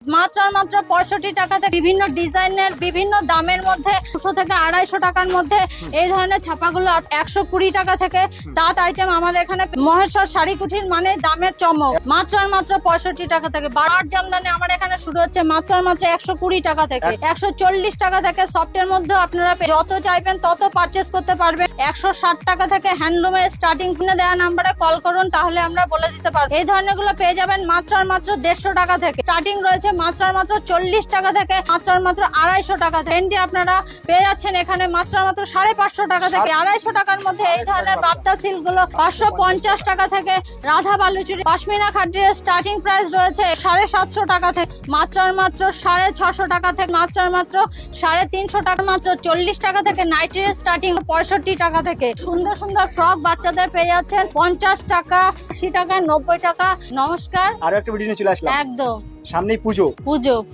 মাত্র আর মাত্র 65 টাকাতে বিভিন্ন ডিজাইনের বিভিন্ন দামের মধ্যে 200 থেকে 250 টাকার মধ্যে এই ধরনের ছাপাগুলো 120 টাকা থেকে তাঁত আইটেম আমাদের এখানে মহেশ্বর শাড়ি কুঠির মানে দামের চমক। মাত্র আর মাত্র 65 টাকা থেকে 12 জামদানি আমার এখানে শুরু হচ্ছে মাত্র আর মাত্র 120 টাকা থেকে 140 টাকা থেকে। সফটের মধ্যে আপনারা যত চাইবেন তত পারচেস করতে পারবেন। 160 টাকা থেকে হ্যান্ডলুমের স্টার্টিং দেওয়া নাম্বারে কল করুন, তাহলে আমরা বলে দিতে পারবো। এই ধরনের গুলো পেয়ে যাবেন মাত্র আর মাত্র 150 টাকা থেকে। স্টার্টিং রয়েছে মাত্র আর মাত্র 40 টাকা থেকে মাত্র আর মাত্র 250 টাকা থেকে। ট্রেন্ডি আপনারা পেয়ে যাচ্ছেন এখানে মাত্র আর মাত্র 550 টাকা থেকে। 250 টাকার মধ্যে এই ধরনের বাপ্তা সিল্ক গুলো 550 টাকা থেকে। রাধা বালুচুরি পাশমিনা খাদ্যের স্টার্টিং প্রাইস রয়েছে 750 টাকা থেকে মাত্র আর মাত্র 650 টাকা থেকে মাত্র আর মাত্র 350 টাকা। মাত্র 40 টাকা থেকে নাইটির স্টার্টিং 65 টাকা থেকে। সুন্দর সুন্দর ফ্রক বাচ্চাদের পেয়ে যাচ্ছেন 50 টাকা, 80 টাকা, 90 টাকা। নমস্কার, আরো একটা ভিডিও নিয়ে চলে আসলাম। একদম সামনেই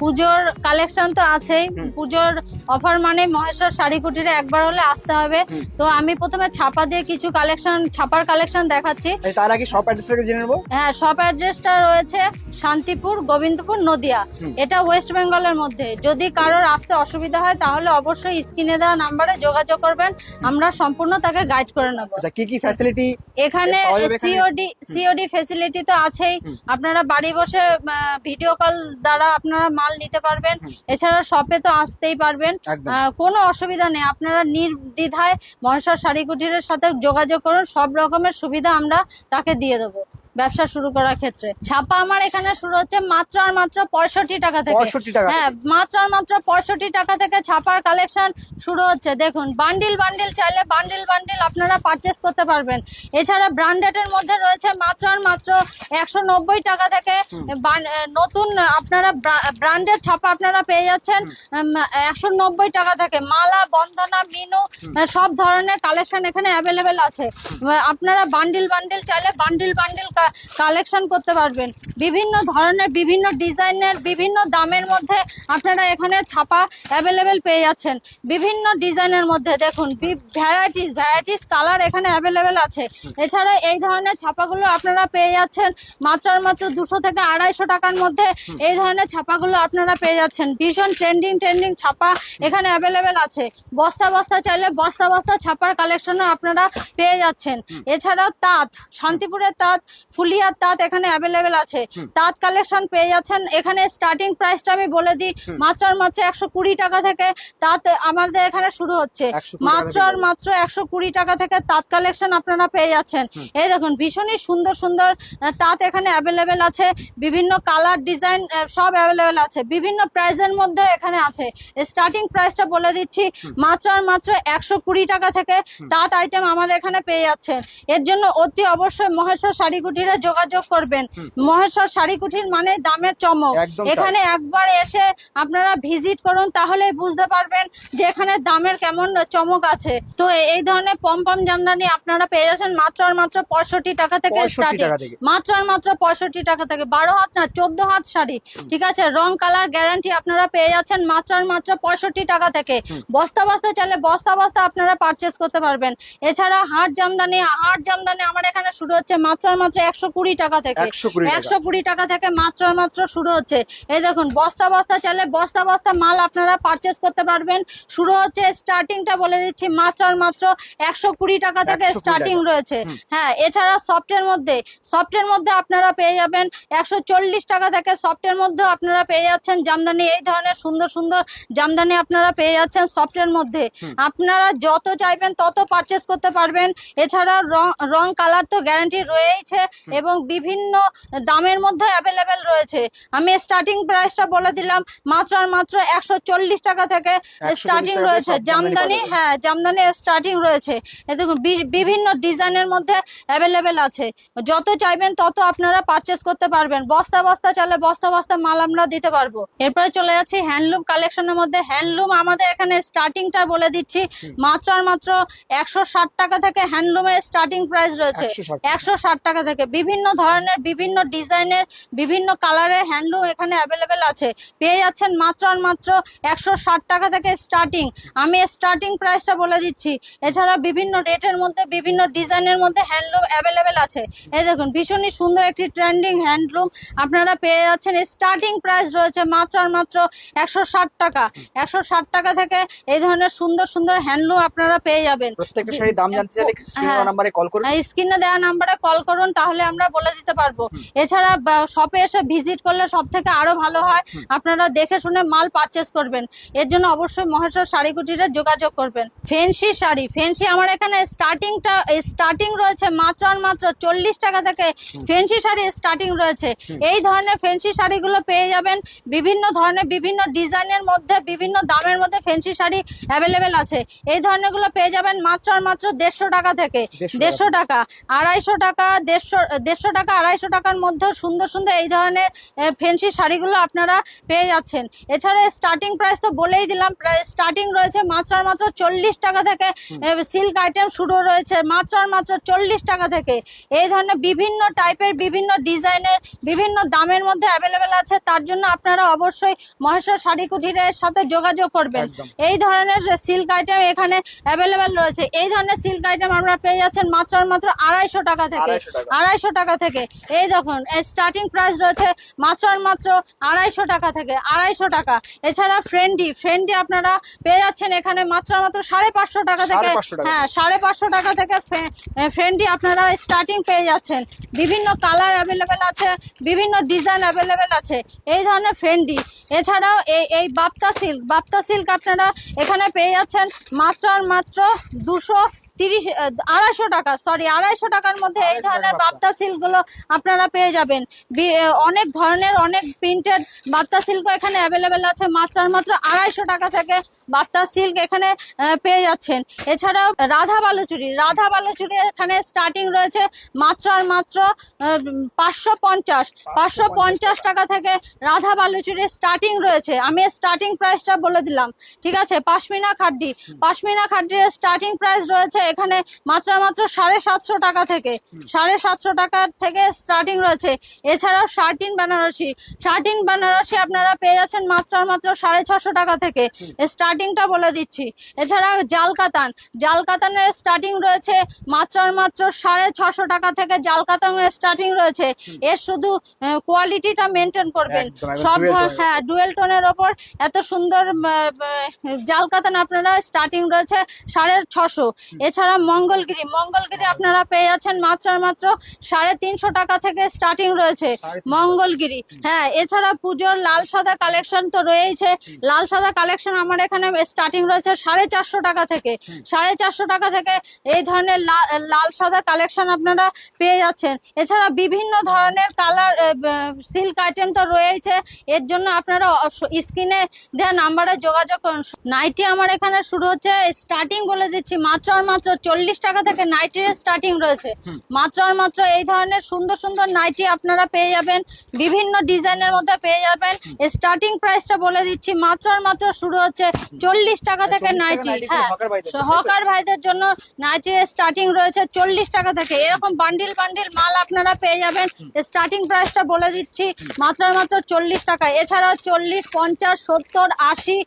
পুজোর কালেকশন তো আছেই। পুজোর অফার মানে মহেশ্বর শাড়ি কুটিরে একবার হলে আসতে হবে। তো আমি প্রথমে ছাপা দিয়ে কিছু ছাপার কালেকশন দেখাচ্ছি। তার আগে শপ অ্যাড্রেসটা জেনে নেব। হ্যাঁ, শপ অ্যাড্রেসটা রয়েছে শান্তিপুর, গোবিন্দপুর, নদিয়া। এটা ওয়েস্ট বেঙ্গলের মধ্যে। যদি কারোর আসতে অসুবিধা হয় তাহলে অবশ্যই স্ক্রিনে দেওয়া নাম্বারে যোগাযোগ করবেন, আমরা সম্পূর্ণ তাকে গাইড করে নেব। আচ্ছা, কি কি ফ্যাসিলিটি এখানে? সিওডি ফ্যাসিলিটি তো আছেই। আপনারা বাড়ি বসে ভিডিও কল দ্বারা আপনারা মাল নিতে পারবেন। এছাড়া শপে তো আসতেই পারবেন, কোনো অসুবিধা নেই। আপনারা নির্দ্বিধায় মহেশ্বর শাড়ি কুটিরের সাথে যোগাযোগ করুন, সব রকমের সুবিধা আমরা তাকে দিয়ে দেবো ব্যবসা শুরু করার ক্ষেত্রে। ছাপা আমার এখানে শুরু হচ্ছে মাত্র আর মাত্র 65 টাকা থেকে। হ্যাঁ, মাত্র আর মাত্র 65 টাকা থেকে ছাপার কালেকশন শুরু হচ্ছে। দেখুন, বান্ডিল চাইলে বান্ডিল আপনারা পারচেস করতে পারবেন। এছাড়া ব্র্যান্ডেড মধ্যে রয়েছে মাত্র আর মাত্র 190 টাকা থেকে। নতুন আপনারা ব্র্যান্ডেড ছাপা আপনারা পেয়ে যাচ্ছেন 190 টাকা থেকে। মালা, বন্দনা, মিনু সব ধরনের কালেকশন এখানে অ্যাভেলেবেল আছে। আপনারা বান্ডিল চাইলে বান্ডিল কালেকশন করতে পারবেন। বিভিন্ন ধরনের বিভিন্ন ডিজাইনের বিভিন্ন দামের মধ্যে আপনারা এখানে ছাপা অ্যাভেলেবেল পেয়ে যাচ্ছেন। বিভিন্ন ডিজাইনের মধ্যে দেখুন, ভ্যারাইটিস কালার এখানে অ্যাভেলেবেল আছে। এছাড়া এই ধরনের ছাপাগুলো আপনারা পেয়ে যাচ্ছেন মাত্র আর মাত্র 200 থেকে 250 টাকার মধ্যে। এই ধরনের ছাপাগুলো আপনারা পেয়ে যাচ্ছেন। ভীষণ ট্রেন্ডিং ছাপা এখানে অ্যাভেলেবেল আছে। বস্তা চাইলে বস্তা ছাপার কালেকশনও আপনারা পেয়ে যাচ্ছেন। এছাড়াও তাঁত, শান্তিপুরের তাঁত, ফুলিয়ার তাঁত এখানে অ্যাভেলেবেল আছে। তাঁত কালেকশন পেয়ে যাচ্ছেন। এখানে স্টার্টিং প্রাইসটা আমি বলে দিই, মাত্র আর মাত্র 120 টাকা থেকে তাঁত আমাদের এখানে শুরু হচ্ছে। মাত্র আর মাত্র 120 টাকা থেকে তাঁত কালেকশন আপনারা পেয়ে যাচ্ছেন। এই দেখুন, ভীষণই সুন্দর তাঁত এখানে অ্যাভেলেবেল আছে। বিভিন্ন কালার, ডিজাইন সব অ্যাভেলেবেল আছে। বিভিন্ন প্রাইসের মধ্যে এখানে আছে। স্টার্টিং প্রাইসটা বলে দিচ্ছি, মাত্র আর মাত্র 120 টাকা থেকে তাঁত আইটেম আমাদের এখানে পেয়ে যাচ্ছেন। এর জন্য অতি অবশ্যই মহেশ্বর শাড়ি কুটিরে যোগাযোগ করবেন। মহেশ্বর শাড়ি কুটির মানে দামের চমক। এখানে একবার এসে আপনারা ভিজিট করুন, তাহলে বুঝতে পারবেন যে এখানে দামের কেমন চমক আছে। তো এই ধরনের পম জামদানি আপনারা পেয়ে যাচ্ছেন মাত্র আর মাত্র 65 টাকা থেকে স্টার্টিং। মাত্র আর মাত্র 65 টাকা থেকে। 12 হাত না 14 হাত শাড়ি, ঠিক আছে, রং কালার গ্যারান্টি আপনারা পেয়ে যাচ্ছেন মাত্র আর মাত্র 65 টাকা থেকে। বস্তা চাইলে বস্তা আপনারা পারচেস করতে পারবেন। এছাড়া হাট জামদানি আমার এখানে শুরু হচ্ছে মাত্র আর মাত্র 120 টাকা থেকে। 120 টাকা থেকে মাত্র আর মাত্র শুরু হচ্ছে। এই দেখুন, বস্তা চাইলে বস্তা মাল আপনারা পারচেস করতে পারবেন। শুরু হচ্ছে, স্টার্টিংটা বলে দিচ্ছি, মাত্র আর মাত্র 120 টাকা থেকে স্টার্টিং রয়েছে। হ্যাঁ, এছাড়া সফটের মধ্যে আপনারা পেয়ে যাবেন 140 টাকা থেকে। সফটের মধ্যে আপনারা পেয়ে যাচ্ছেন জামদানি। এই ধরনের সুন্দর জামদানি আপনারা পেয়ে যাচ্ছেন সফটের মধ্যে। আপনারা যত চাইবেন তত পারচেস করতে পারবেন। এছাড়া রং কালার তো গ্যারান্টি রয়েছে এবং বিভিন্ন দামের মধ্যে অ্যাভেলেবেল রয়েছে। আমি স্টার্টিং প্রাইসটা বলে দিলাম, মাত্র আর মাত্র 140 টাকা থেকে স্টার্টিং রয়েছে জামদানি। হ্যাঁ, জামদানি স্টার্টিং রয়েছে। দেখুন, বিভিন্ন ডিজাইনের মধ্যে অ্যাভেলেবেল আছে। যত চাইবেন তত আপনারা পারচেস করতে পারবেন। বস্তা চাইলে বস্তা মাল আমরা দিতে পারবো। এরপরে চলে যাচ্ছি হ্যান্ডলুম কালেকশনের মধ্যে। হ্যান্ডলুম আমাদের এখানে স্টার্টিংটা বলে দিচ্ছি, মাত্র আর মাত্র 160 টাকা থেকে হ্যান্ডলুমের স্টার্টিং প্রাইস রয়েছে। 160 টাকা থেকে। বিভিন্ন ধরনের বিভিন্ন ডিজাইনের বিভিন্ন কালারের হ্যান্ডলুম এখানে অ্যাভেলেবেল আছে। পেয়ে যাচ্ছেন মাত্র আর মাত্র 160 টাকা থেকে স্টার্টিং। আমি স্টার্টিং প্রাইসটা বলে দিচ্ছি। এছাড়া বিভিন্ন রেটের মধ্যে বিভিন্ন ডিজাইনের মধ্যে হ্যান্ডলুম অ্যাভেলেবেল আছে। এই দেখুন ভীষণই সুন্দর একটি ট্রেন্ডিং হ্যান্ডলুম আপনারা পেয়ে যাচ্ছেন। স্টার্টিং প্রাইস রয়েছে মাত্র আর মাত্র 160 টাকা। 160 টাকা থেকে এই ধরনের সুন্দর সুন্দর হ্যান্ডলুম আপনারা পেয়ে যাবেন। প্রত্যেকটা শাড়ির দাম জানতে চাইলে স্ক্রিনে নাম্বারে কল করুন। স্ক্রিনে দেওয়া নাম্বারে কল করুন, তাহলে আমরা বলে দিতে পারবো। এছাড়া শপে এসে ভিজিট করলে সব থেকে আরো ভালো হয়, আপনারা দেখে শুনে মাল পারচেস করবেন। এর জন্য অবশ্যই মহেশ্বর শাড়ি কুটিরে যোগাযোগ করবেন। ফ্যান্সি শাড়ি, ফ্যান্সি আমার এখানে স্টার্টিং রয়েছে মাত্র আর মাত্র 40 টাকা থেকে ফ্যান্সি শাড়ি স্টার্টিং রয়েছে। এই ধরনের ফ্যান্সি শাড়িগুলো পেয়ে যাবেন বিভিন্ন ধরনের বিভিন্ন ডিজাইনের মধ্যে বিভিন্ন দামের মধ্যে ফ্যান্সি শাড়ি অ্যাভেলেবেল আছে। এই ধরনের গুলো পেয়ে যাবেন মাত্র আর মাত্র 150 টাকা থেকে 150 টাকা, 250 টাকা, 150 টাকা 250 টাকার মধ্যে সুন্দর সুন্দর এই ধরনের ফ্যান্সি শাড়িগুলো আপনারা পেয়ে যাচ্ছেন। এছাড়া স্টার্টিং প্রাইস তো বলেই দিলাম, স্টার্টিং রয়েছে মাত্র আর মাত্র 40 টাকা থেকে। সিল্ক আইটেম শুরু রয়েছে মাত্র আর মাত্র 40 টাকা থেকে। এই ধরনের বিভিন্ন টাইপের বিভিন্ন ডিজাইনের বিভিন্ন দামের মধ্যে অ্যাভেলেবেল আছে। তার জন্য আপনারা অবশ্যই মহেশ্বর শাড়ি কুটিরের সাথে যোগাযোগ করবেন। এই ধরনের সিল্ক আইটেম এখানে অ্যাভেলেবেল রয়েছে। এই ধরনের সিল্ক আইটেম আপনারা পেয়ে যাচ্ছেন মাত্র আর মাত্র 250 টাকা থেকে 250 টাকা থেকে। এই দেখুন স্টার্টিং প্রাইস রয়েছে মাত্র আর মাত্র 250 টাকা থেকে 250 টাকা। এছাড়া ফ্রেন্ডি আপনারা পেয়ে যাচ্ছেন এখানে মাত্র আর মাত্র 550 টাকা থেকে। হ্যাঁ 550 টাকা থেকে ফ্রেন্ডি আপনারা স্টার্টিং পেয়ে যাচ্ছেন। বিভিন্ন কালার অ্যাভেলেবেল আছে, বিভিন্ন ডিজাইন অ্যাভেলেবেল আছে এই ধরনের ফ্রেন্ডি। এছাড়াও এই বাপ্তা সিল্ক আপনারা এখানে পেয়ে যাচ্ছেন মাত্র আর মাত্র 230 টাকা, 250 টাকার মধ্যে এই ধরনের বাপ্তা সিল্ক গুলো আপনারা পেয়ে যাবেন। অনেক ধরনের অনেক প্রিন্টেড বাপ্তা সিল্ক এখানে অ্যাভেলেবেল আছে। মাত্র আর মাত্র 250 টাকা থেকে বাপ্তা সিল্ক এখানে পেয়ে যাচ্ছেন। এছাড়াও রাধা বালুচুরি এখানে স্টার্টিং রয়েছে মাত্র আর মাত্র 550 টাকা থেকে রাধা বালুচুরি স্টার্টিং রয়েছে। আমি স্টার্টিং প্রাইসটা বলে দিলাম, ঠিক আছে। পাশমিনা খাড্ডির স্টার্টিং প্রাইস রয়েছে এখানে মাত্র আর মাত্র 750 টাকা থেকে 750 টাকা থেকে স্টার্টিং রয়েছে। এছাড়াও শার্টিন বেনারসি আপনারা পেয়ে যাচ্ছেন মাত্র আর মাত্র 650 টাকা থেকে স্টার্টিংটা বলে দিচ্ছি। এছাড়া জালকাতানের স্টার্টিং রয়েছে মাত্র আর মাত্র 650 টাকা থেকে জালকাতানের স্টার্টিং রয়েছে। এর শুধু কোয়ালিটিটা মেনটেন করবেন। সব হ্যাঁ ডুয়েল টোনের ওপর এত সুন্দর জালকাতান আপনারা স্টার্টিং রয়েছে 650। এছাড়া মঙ্গলগিরি আপনারা পেয়ে যাচ্ছেন মাত্র আর মাত্র 350 টাকা থেকে স্টার্টিং রয়েছে মঙ্গলগিরি। হ্যাঁ এছাড়া পুজোর লাল সাদা কালেকশন তো রয়েছে। লাল সাদা কালেকশন আমার এখানে স্টার্টিং রয়েছে 450 টাকা থেকে 450 টাকা থেকে এই ধরনের লাল সাদা কালেকশন আপনারা পেয়ে যাচ্ছেন। এছাড়া বিভিন্ন ধরনের কালার সিল্ক আইটেম তো রয়েছে। এর জন্য আপনারা স্ক্রিনে দেওয়া নাম্বারে যোগাযোগ করুন। নাইটি আমার এখানে শুরু হচ্ছে স্টার্টিং বলে দিচ্ছি মাত্র আর মাত্র 40 টাকা থেকে নাইটির স্টার্টিং রয়েছে। মাত্র আর মাত্র এই ধরনের সুন্দর সুন্দর নাইটি আপনারা পেয়ে যাবেন, বিভিন্ন ডিজাইনের মধ্যে পেয়ে যাবেন। স্টার্টিং প্রাইসটা বলে দিচ্ছি মাত্র আর মাত্র শুরু হচ্ছে 40 টাকা থেকে নাইটি। হ্যাঁ হকার ভাইদের জন্য নাইটির স্টার্টিং রয়েছে 40 টাকা থেকে। এরকম বান্ডিল মাল আপনারা পেয়ে যাবেন। স্টার্টিং প্রাইসটা বলে দিচ্ছি মাত্র আর মাত্র 40 টাকা। এছাড়া 40, 50, 70, 80,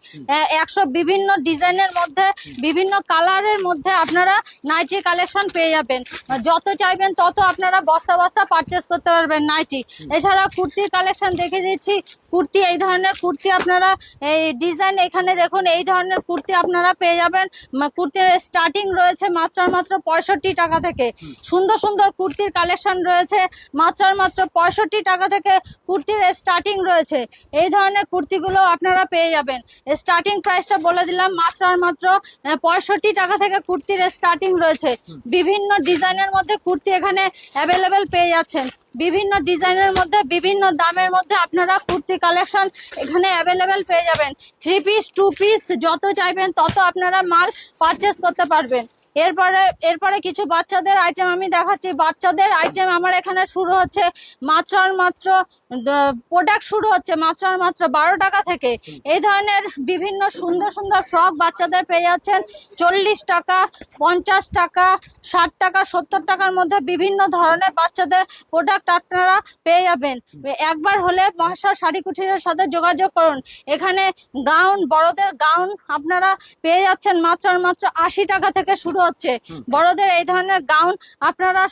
100 বিভিন্ন ডিজাইনের মধ্যে বিভিন্ন কালারের মধ্যে আপনারা নাইটি কালেকশন পেয়ে যাবেন। যত চাইবেন তত আপনারা বস্তা পারচেস করতে পারবেন নাইটি। এছাড়া কুর্তির কালেকশন দেখে দিচ্ছি। কুর্তি এই ধরনের কুর্তি আপনারা এই ডিজাইন এখানে দেখুন, এই ধরনের কুর্তি আপনারা পেয়ে যাবেন। কুর্তির স্টার্টিং রয়েছে মাত্র আর মাত্র 65 টাকা থেকে। সুন্দর সুন্দর কুর্তির কালেকশন রয়েছে মাত্র আর মাত্র 65 টাকা থেকে কুর্তির স্টার্টিং রয়েছে। এই ধরনের কুর্তিগুলো আপনারা পেয়ে যাবেন। স্টার্টিং প্রাইসটা বলে দিলাম মাত্র আর মাত্র 65 টাকা থেকে কুর্তির স্টার্টিং রয়েছে। বিভিন্ন ডিজাইনের মধ্যে কুর্তি এখানে অ্যাভেলেবেল পেয়ে যাচ্ছেন। বিভিন্ন ডিজাইনের মধ্যে বিভিন্ন দামের মধ্যে আপনারা কুর্তি কালেকশন এখানে অ্যাভেলেবেল পেয়ে যাবেন। 3 পিস 2 পিস যত চাইবেন তত আপনারা মাল পারচেস করতে পারবেন। এরপরে কিছু বাচ্চাদের আইটেম আমি দেখাচ্ছি। বাচ্চাদের আইটেম আমার এখানে শুরু হচ্ছে মাত্র আর মাত্র প্রোডাক্ট শুরু হচ্ছে মাত্র আর মাত্র 12 টাকা থেকে। এই ধরনের বিভিন্ন সুন্দর সুন্দর ফ্রক বাচ্চাদের পেয়ে যাচ্ছেন 40 টাকা, 50 টাকা, 60 টাকা, 70 টাকার মধ্যে বিভিন্ন ধরনের বাচ্চাদের প্রোডাক্ট আপনারা পেয়ে যাবেন। একবার হলে মহাশয় শাড়ি কুটিরের সাথে যোগাযোগ করুন। এখানে গাউন, বড়দের গাউন আপনারা পেয়ে যাচ্ছেন মাত্র আর মাত্র 80 টাকা থেকে শুরু হচ্ছে। বড়দের এই ধরনের গাউন আপনারা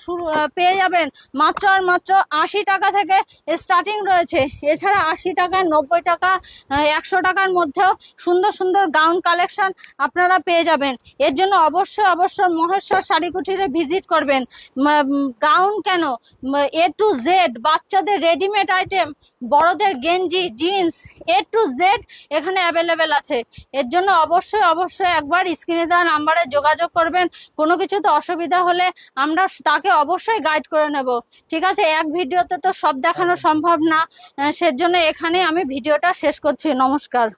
পেয়ে যাবেন মাত্র আর মাত্র 80 টাকা থেকে স্টার্টিং রয়েছে। এছাড়া 80 টাকা, 90 টাকা, 100 টাকার মধ্যেও সুন্দর সুন্দর গাউন কালেকশন আপনারা পেয়ে যাবেন। এর জন্য অবশ্যই মহেশ্বর শাড়ি কুটিরে ভিজিট করবেন। গাউন কেন, A to Z বাচ্চাদের রেডিমেড আইটেম, বড়দের গেঞ্জি, জিন্স, A to Z এখানে অ্যাভেলেবেল আছে। এর জন্য অবশ্যই একবার স্ক্রিনে দেওয়া নাম্বারে যোগাযোগ করবেন। কোনো কিছুতে অসুবিধা হলে আমরা তাকে অবশ্যই গাইড করে নেব। ঠিক আছে, এক ভিডিওতে তো সব দেখানো সম্ভব না, সেজন্য এখানে আমি ভিডিওটা শেষ করছি। নমস্কার।